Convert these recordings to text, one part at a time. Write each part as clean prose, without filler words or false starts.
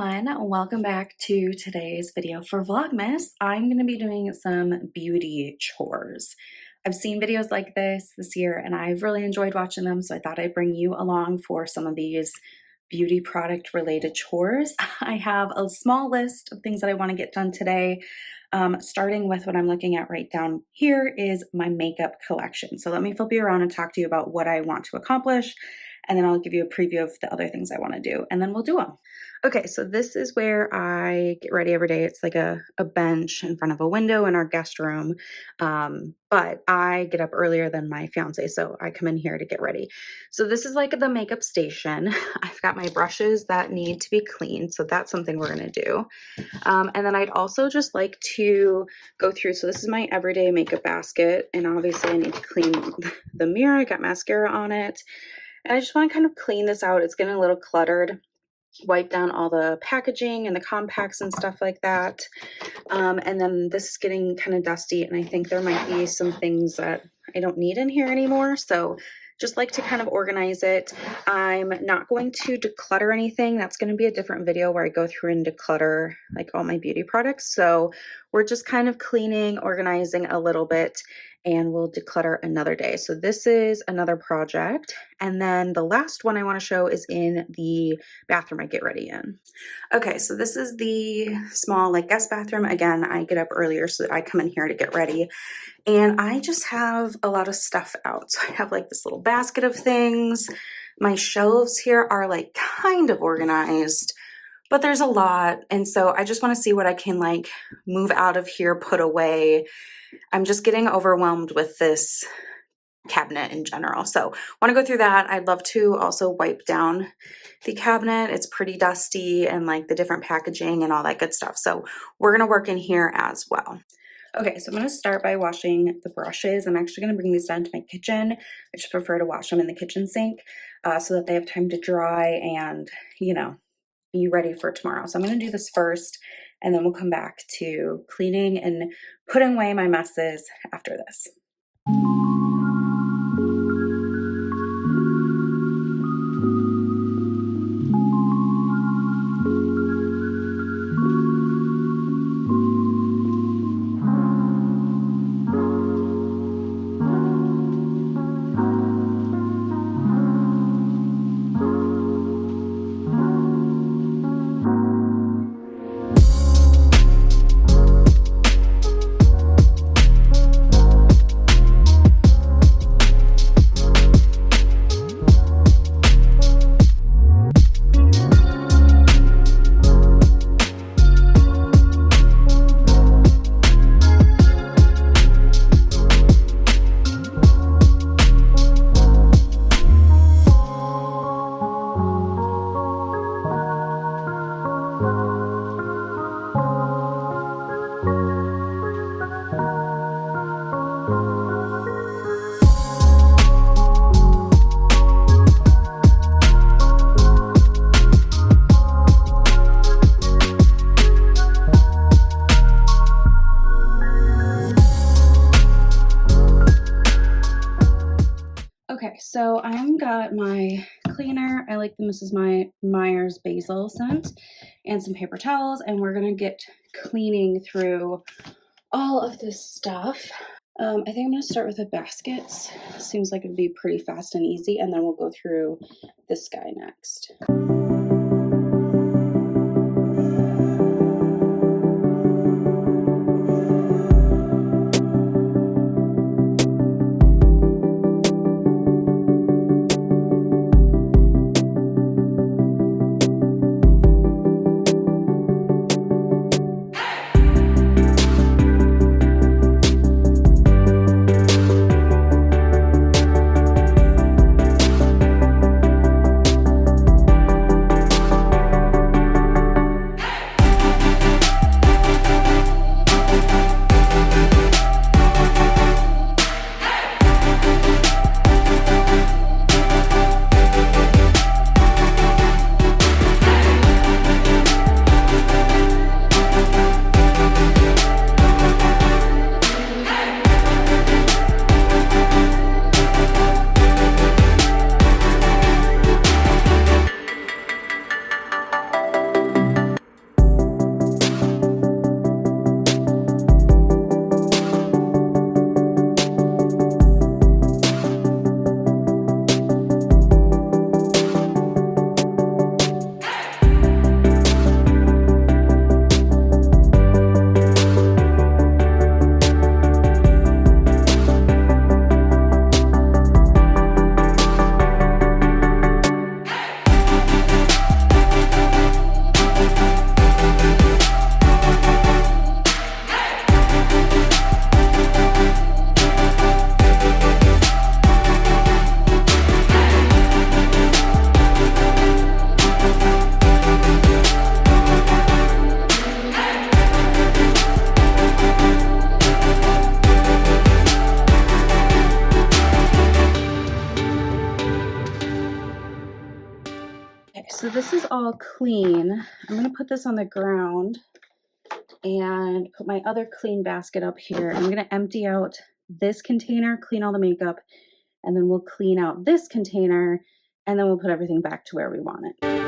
everyone, welcome back to today's video for Vlogmas. I'm going to be doing some beauty chores. I've seen videos like this year and I've really enjoyed watching them, so I thought I'd bring you along for some of these beauty product related chores. I have a small list of things that I want to get done today, starting with what I'm looking at right down here is my makeup collection. So let me flip you around and talk to you about what I want to accomplish, and then I'll give you a preview of the other things I want to do, and then we'll do them. Okay, so this is where I get ready every day. It's like a bench in front of a window in our guest room, but I get up earlier than my fiance, so I come in here to get ready. So this is like the makeup station. I've got my brushes that need to be cleaned, so that's something we're going to do. And then I'd also just like to go through, so this is my everyday makeup basket, and obviously I need to clean the mirror. I got mascara on it, and I just want to kind of clean this out. It's getting a little cluttered. Wipe down all the packaging and the compacts and stuff like that. And then this is getting kind of dusty, and I think there might be some things that I don't need in here anymore. So just like to kind of organize it. I'm not going to declutter anything. That's going to be a different video where I go through and declutter like all my beauty products. So we're just kind of cleaning, organizing a little bit, and we'll declutter another day. So this is another project. And then the last one I want to show is in the bathroom I get ready in. Okay, so this is the small like guest bathroom. Again, I get up earlier so that I come in here to get ready. And I just have a lot of stuff out. So I have like this little basket of things. My shelves here are like kind of organized, but there's a lot. And so I just want to see what I can like move out of here, put away. I'm just getting overwhelmed with this cabinet in general. So I want to go through that. I'd love to also wipe down the cabinet. It's pretty dusty, and like the different packaging and all that good stuff. So we're going to work in here as well. Okay, so I'm going to start by washing the brushes. I'm actually going to bring these down to my kitchen. I just prefer to wash them in the kitchen sink so that they have time to dry and, you know, be ready for tomorrow. So I'm going to do this first, and then we'll come back to cleaning and putting away my messes after this. Okay, so I've got my cleaner. I like the Mrs. Meyer's basil scent, and some paper towels, and we're gonna get cleaning through all of this stuff. I think I'm gonna start with the baskets. Seems like it'd be pretty fast and easy, and then we'll go through this guy next. so this is all clean. I'm gonna put this on the ground and put my other clean basket up here. I'm gonna empty out this container, clean all the makeup, and then we'll clean out this container, and then we'll put everything back to where we want it.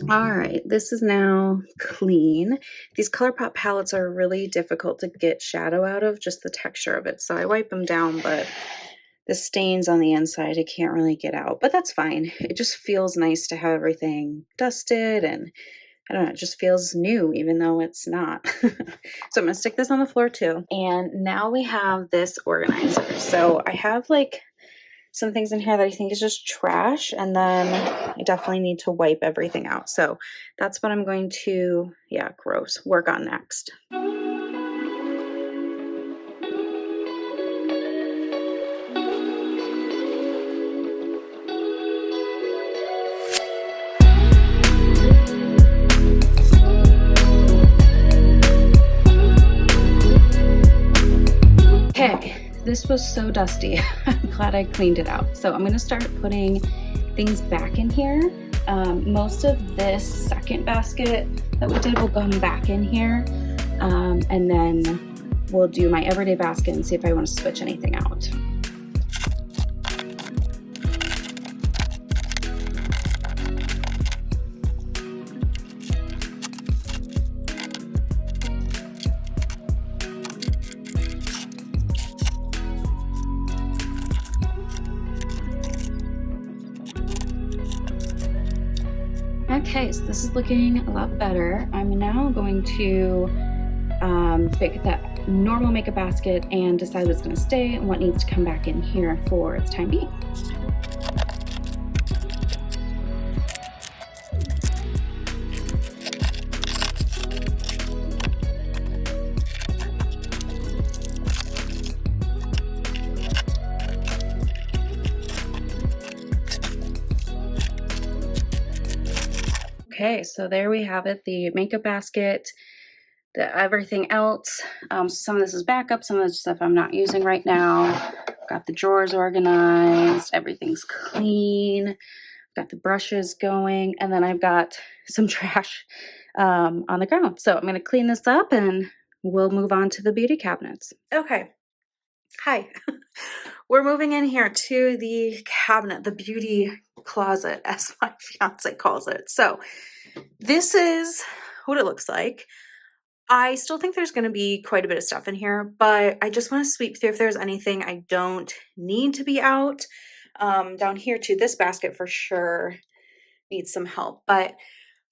All right, this is now clean. These ColourPop palettes are really difficult to get shadow out of, just the texture of it. So I wipe them down, but the stains on the inside, I can't really get out, but that's fine. It just feels nice to have everything dusted, and I don't know, it just feels new, even though it's not. So I'm gonna stick this on the floor too. And now we have this organizer. So I have like some things in here that I think is just trash, and then I definitely need to wipe everything out. So that's what I'm going to, yeah, gross, work on next. Okay. This was so dusty. I'm glad I cleaned it out. So I'm gonna start putting things back in here. Most of this second basket that we did will come back in here. And then we'll do my everyday basket and see if I want to switch anything out. Okay, so this is looking a lot better. I'm now going to pick that normal makeup basket and decide what's going to stay and what needs to come back in here for its time being. Okay, so there we have it, the makeup basket, everything else. Some of this is backup, some of this stuff I'm not using right now. Got the drawers organized, everything's clean, got the brushes going, and then I've got some trash on the ground. So I'm going to clean this up and we'll move on to the beauty cabinets. Okay, hi. We're moving in here to the cabinet, the beauty closet, as my fiance calls it. So this is what it looks like. I still think there's going to be quite a bit of stuff in here, but I just want to sweep through if there's anything I don't need to be out. Down here too, this basket for sure needs some help, but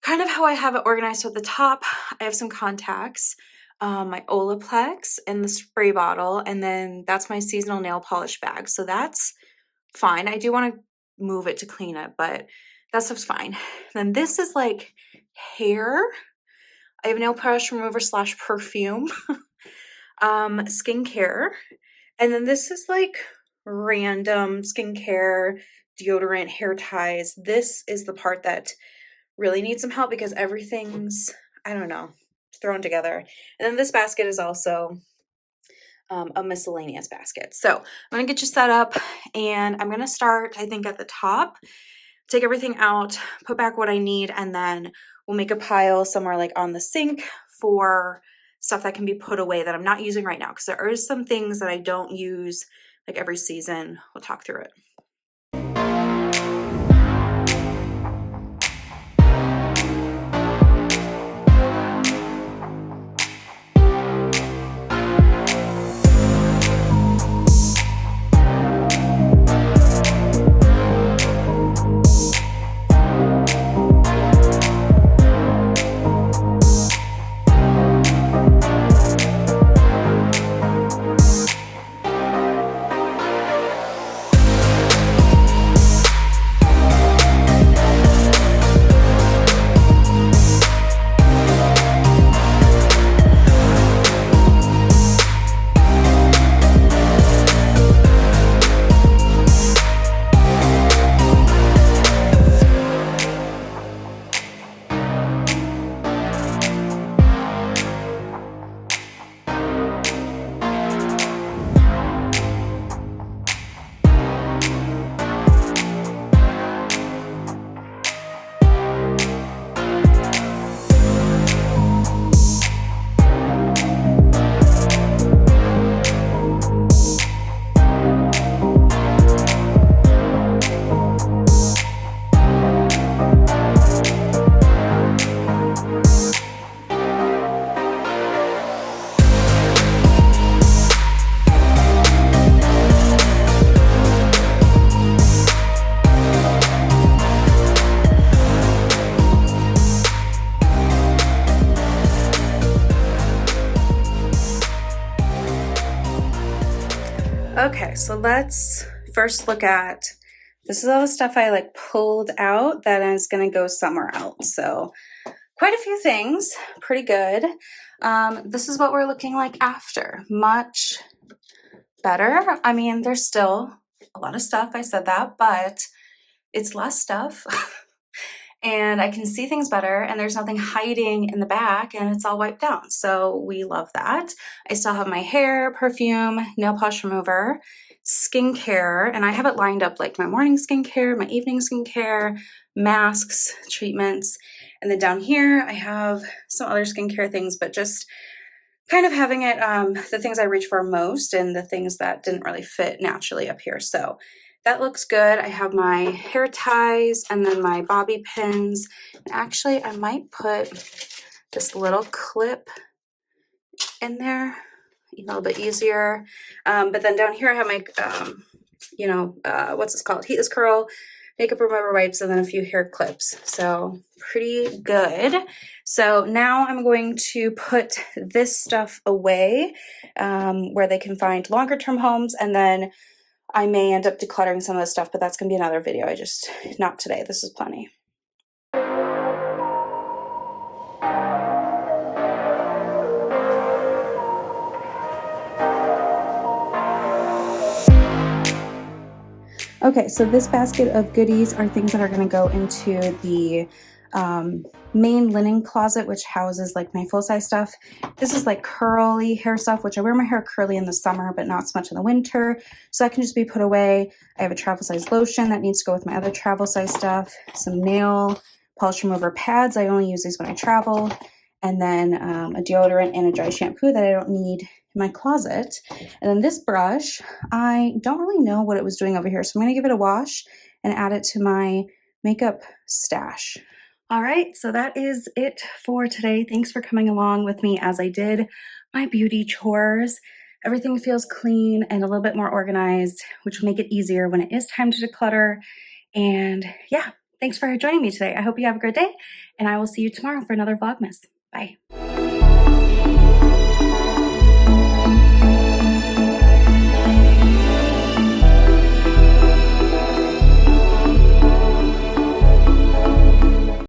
kind of how I have it organized. So at the top, I have some contacts, my Olaplex and the spray bottle, and then that's my seasonal nail polish bag. So that's fine. I do want to move it to clean it, but that stuff's fine. Then this is like hair. I have nail polish remover / perfume, skincare, and then this is like random skincare, deodorant, hair ties. This is the part that really needs some help because everything's, I don't know, thrown together. And then this basket is also a miscellaneous basket. So I'm going to get you set up, and I'm going to start, I think, at the top, take everything out, put back what I need, and then we'll make a pile somewhere like on the sink for stuff that can be put away that I'm not using right now, because there are some things that I don't use like every season. We'll talk through it. Okay, so let's first look at, this is all the stuff I like pulled out that is gonna go somewhere else. So quite a few things, pretty good. This is what we're looking like after. Much better. I mean, there's still a lot of stuff, I said that, but it's less stuff. And I can see things better, and there's nothing hiding in the back, and it's all wiped down. So we love that. I still have my hair, perfume, nail polish remover, skincare, and I have it lined up like my morning skincare, my evening skincare, masks, treatments. And then down here, I have some other skincare things, but just kind of having it, the things I reach for most and the things that didn't really fit naturally up here. So that looks good. I have my hair ties and then my bobby pins. And actually, I might put this little clip in there, a little bit easier. But then down here, I have my, what's this called? Heatless Curl, makeup remover wipes, and then a few hair clips. So pretty good. So now I'm going to put this stuff away where they can find longer term homes, and then I may end up decluttering some of this stuff, but that's going to be another video. Not today. This is plenty. Okay, so this basket of goodies are things that are going to go into the main linen closet, which houses like my full-size stuff. This is like curly hair stuff, which I wear my hair curly in the summer, but not so much in the winter. So that can just be put away. I have a travel size lotion that needs to go with my other travel size stuff. Some nail polish remover pads. I only use these when I travel. And then a deodorant and a dry shampoo that I don't need in my closet. And then this brush, I don't really know what it was doing over here. So I'm going to give it a wash and add it to my makeup stash. All right, so that is it for today. Thanks for coming along with me as I did my beauty chores. Everything feels clean and a little bit more organized, which will make it easier when it is time to declutter. And yeah, thanks for joining me today. I hope you have a great day, and I will see you tomorrow for another Vlogmas. Bye.